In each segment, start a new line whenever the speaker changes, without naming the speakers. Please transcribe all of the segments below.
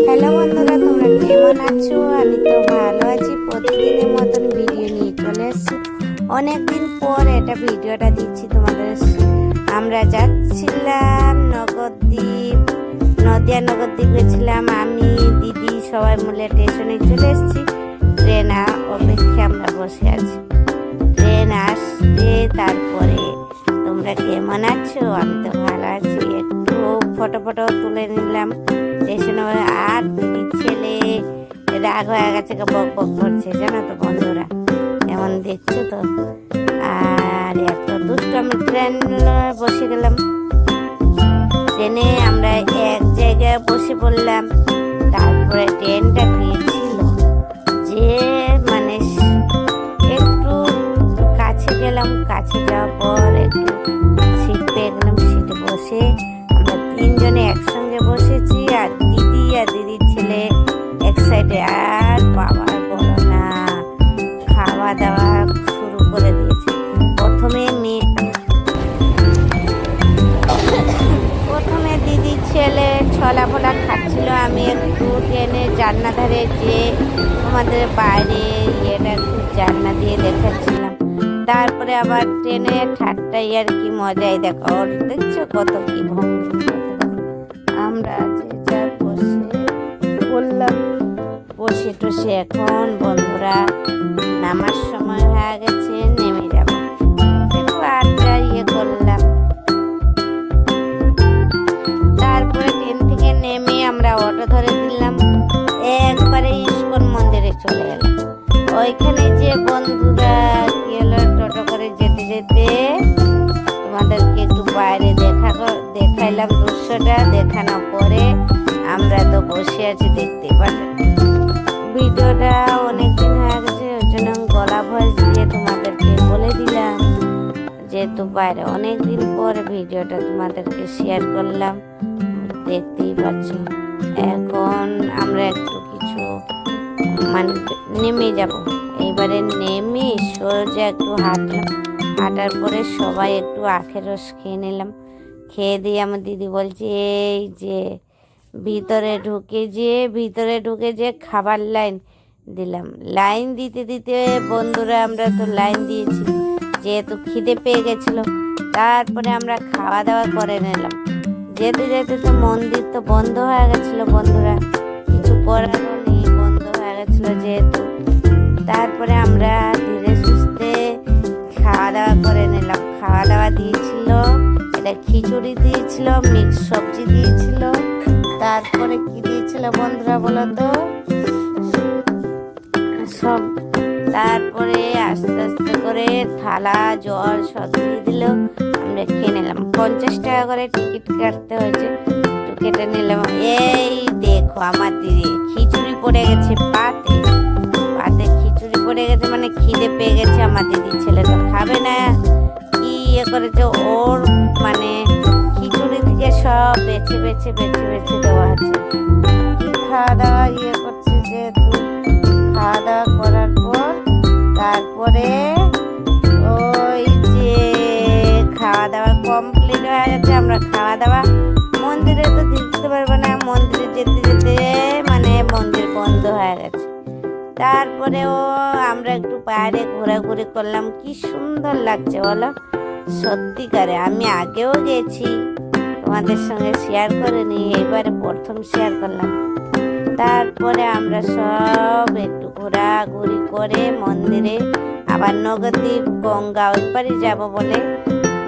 Hello বন্ধুরা, তোমরা কেমন আছো? আমি তো ভালো আছি। প্রতিদিনের মতন ভিডিও নিয়ে চলে এসেছি। অনেকদিন পর এটা ভিডিওটা দিচ্ছি তোমাদের। আমরা যাচ্ছিলাম নবদ্বীপ, নদিয়া নবদ্বীপ গেছিলাম। আমি, দিদি সবাই মিলে স্টেশনে চলে এসেছি। ট্রেন অপেক্ষা আমরা বসে আছি। ট্রেন আসবে, তারপরে তোমরা কেমন আছো? আমি তো ভালো আছি। একটু ফটো তুলে নিলাম স্টেশনে। আর দিদির ছেলে রাগ হয়ে গেছে, বক বক করছে, জানো তো বন্ধুরা, এমন দেখছো তো। আর এত দুষ্ট, আমি ট্রেন বসে গেলাম। ট্রেনে আমরা এক জায়গায় বসে পড়লাম। তারপরে ট্রেনটা গিয়েছিল যে মানে একটু কাছে গেলাম। কাছে যাওয়ার পর একটু সিট পেয়ে গেলাম। সিটে বসে আমরা তিনজনে একসঙ্গে বসেছি। আর দিদির ছেলে এক সাইডে। আর বাবা বলো না, খাওয়া দাওয়া শুরু করে দিয়েছে। প্রথমে দিদির ছেলে ছলা ফলা খাচ্ছিল। আমি একটু ট্রেনের জানলা ধারে যে আমাদের বাইরে ইয়েটা একটু জানলা দিয়ে দেখাচ্ছিলাম। তারপরে আবার ট্রেনে ঠাট্টা আর কি মজাই দেখো, দেখছো কত কি আমরা যে যা বসে বললাম। বসে টসে এখন বন্ধুরা নামার সময় হয়ে গেছে, নেমে যাব। একটু আড্ডা করলাম। তারপরে ট্রেন থেকে নেমে আমরা অটো ধরে দিলাম, একবারে ইস্কন মন্দিরে চলে গেলাম। ওইখানে যে বন্ধুরা কি হলো, টোটো করে যেতে যেতে তোমাদেরকে একটু বাইরে দেখাইলাম দৃশ্যটা। দেখানোর পরে আমরা তো বসে আছি, দেখতে পাচ্ছি। ভিডিওটা অনেকদিন হয়ে গেছে, ওই জন্য গলা ভয়েস দিয়ে তোমাদেরকে বলে দিলাম, যেহেতু বাইরে অনেকদিন পর ভিডিওটা তোমাদেরকে শেয়ার করলাম। দেখতেই পাচ্ছ। এখন আমরা একটু কিছু মানে নেমে যাব। এইবারে নেমে সোজা একটু হাঁটার পরে সবাই একটু আখের রস খেয়ে নিলাম। খেয়ে দিয়ে আমার দিদি বলছে এই যে ভিতরে ঢুকে যে খাবার লাইন দিলাম। লাইন দিতে দিতে বন্ধুরা আমরা তো লাইন দিয়েছি, যেহেতু খিদে পেয়ে গেছিলো। তারপরে আমরা খাওয়া দাওয়া করে নিলাম। যেতে যেতে তো মন্দির তো বন্ধ হয়ে গেছিলো বন্ধুরা, কিছু করারও নেই, বন্ধ হয়ে গেছিলো যেহেতু। তারপরে আমরা ধীরে সুস্থে খাওয়া দাওয়া করে নিলাম। খাওয়া দাওয়া দিয়েছিল, এটা খিচুড়ি দিয়েছিল, মিক্স সবজি দিয়েছিল। তারপরে কি দিয়েছিল বন্ধুরা বলো তো, সব। তারপরে আস্তে আস্তে করে থালা জল সব দিয়ে দিল। আমরা খেয়ে নিলাম। 50 টাকা করে টিকিট কাটতে হয়েছে, তো কেটে নিলাম। এই দেখো আমার দিদি খিচুড়ি পড়ে গেছে পাতে খিচুড়ি পড়ে গেছে, মানে খিদে পেয়ে গেছে। আমার দিদির ছেলে তো খাবে না, কি করেছে ওর মানে খিচুড়ি থেকে সব বেছে দেওয়া আছে। কি খাওয়া দাওয়া করছে, যেহেতু খাওয়া দাওয়া করার পর তারপরে ওই যে খাওয়া দাওয়া কমপ্লিট হয়ে গেছে। আমরা খাওয়া দাওয়া মন্দিরে তো দেখতে পারবো না, মন্দিরে যেতে যেতে মানে মন্দির বন্ধ হয়ে গেছে। তারপরেও আমরা একটু বাইরে ঘোরাঘুরি করলাম। কি সুন্দর লাগছে বলো, সত্যিকারে। আমি আগেও গেছি, তোমাদের সঙ্গে শেয়ার করিনি, এবারে প্রথম শেয়ার করলাম। তারপরে আমরা সব একটু ঘোরাঘুরি করে মন্দিরে আবার নবদ্বীপ গঙ্গা ওই পারে যাবো বলে,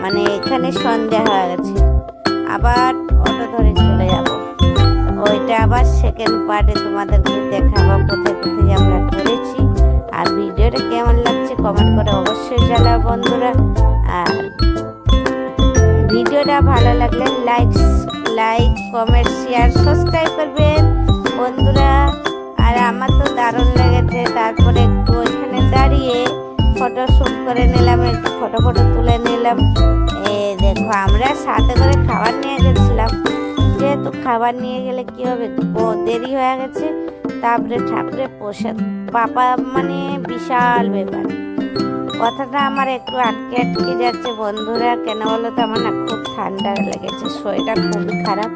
মানে এখানে সন্ধ্যা হয়ে গেছে। আবার অটো ধরে চলে যাব। ওইটা আবার সেকেন্ড পার্টে তোমাদেরকে দেখাবো কোথায় আমরা করেছি। আর ভিডিওটা কেমন লাগছে কমেন্ট করে অবশ্যই জানাও বন্ধুরা। আর ভিডিওটা ভালো লাগলে লাইক কমেন্ট শেয়ার সাবস্ক্রাইব করবেন বন্ধুরা। আর আমার তো দারুণ লেগেছে। তারপরে একটু ওইখানে দাঁড়িয়ে ফটো শ্যুট করে নিলাম, একটু ফটো তুলে নিলাম। দেখো আমরা সাথে করে খাবার নিয়ে গেছিলাম, যেহেতু খাবার নিয়ে গেলে কি হবে, দেরি হয়ে গেছে। তারপরে ঠাকুরের প্রসাদ পাপা মানে বিশাল ব্যাপার। কথাটা আমার একটু আটকে যাচ্ছে বন্ধুরা, কেন বলো তো, আমার না খুব ঠান্ডা লেগেছে, শরীরটা খুবই খারাপ।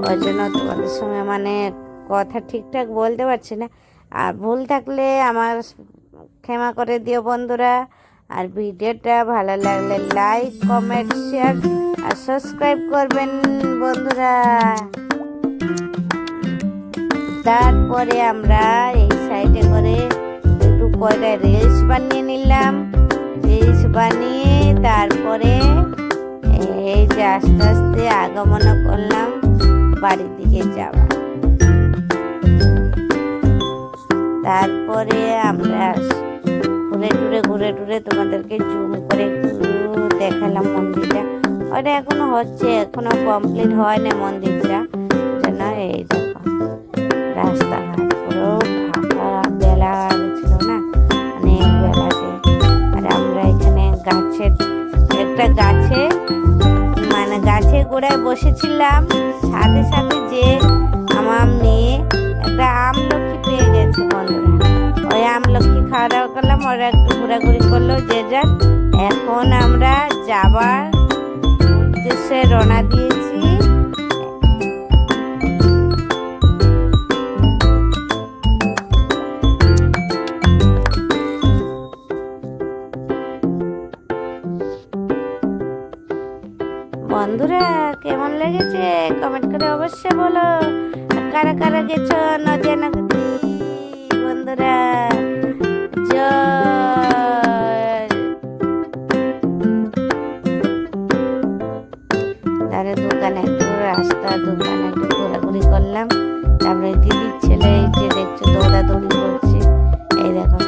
ওই জন্য তোমাদের সঙ্গে মানে কথা ঠিকঠাক বলতে পারছি না, আর ভুল থাকলে আমার ক্ষমা করে দিও বন্ধুরা। আর ভিডিওটা ভালো লাগলে লাইক কমেন্ট শেয়ার আর সাবস্ক্রাইব করবেন বন্ধুরা। তারপরে আমরা এই সাইডে করে একটু কয়টা রিলস বানিয়ে নিলাম। রিলস বানিয়ে তারপরে এই যে আস্তে আস্তে আগমন করলাম বাড়ির দিকে যাওয়া। তারপরে আমরা ঘুরে টুরে তোমাদেরকে জুম করে একটু দেখালাম মন্দিরটা। ওটা এখনো হচ্ছে, এখনো কমপ্লিট হয়নি মন্দিরটা যেন। এই দেখো রাস্তাঘাট পুরো ফাঁকা, বেলা ছিল না, অনেক বেলাতে। আর আমরা এখানে একটা গাছে মানে গাছের গোড়ায় বসেছিলাম, সাথে সাথে যে আমার মেয়ে একটা আমলকি পেয়ে গেছে বন্ধুরা। ওই আমলকি খাওয়া দাওয়া করলাম, ওরা একটু ঘোরাঘুরি করলো যে যার। এখন আমরা যাবার উদ্দেশ্যে রওনা দিয়েছি। বন্ধুরা কেমন লেগেছে কমেন্ট করে অবশ্যই বলো। কারা কারা গেছো নদিয়া নদী বন্ধুরা, তাহলে দোকানে একটু দোকানে একটু ঘোরাঘুরি করলাম। তারপরে দিদির ছেলে এই যে দেখছো দৌড়াদৌড়ি করছে, এই দেখো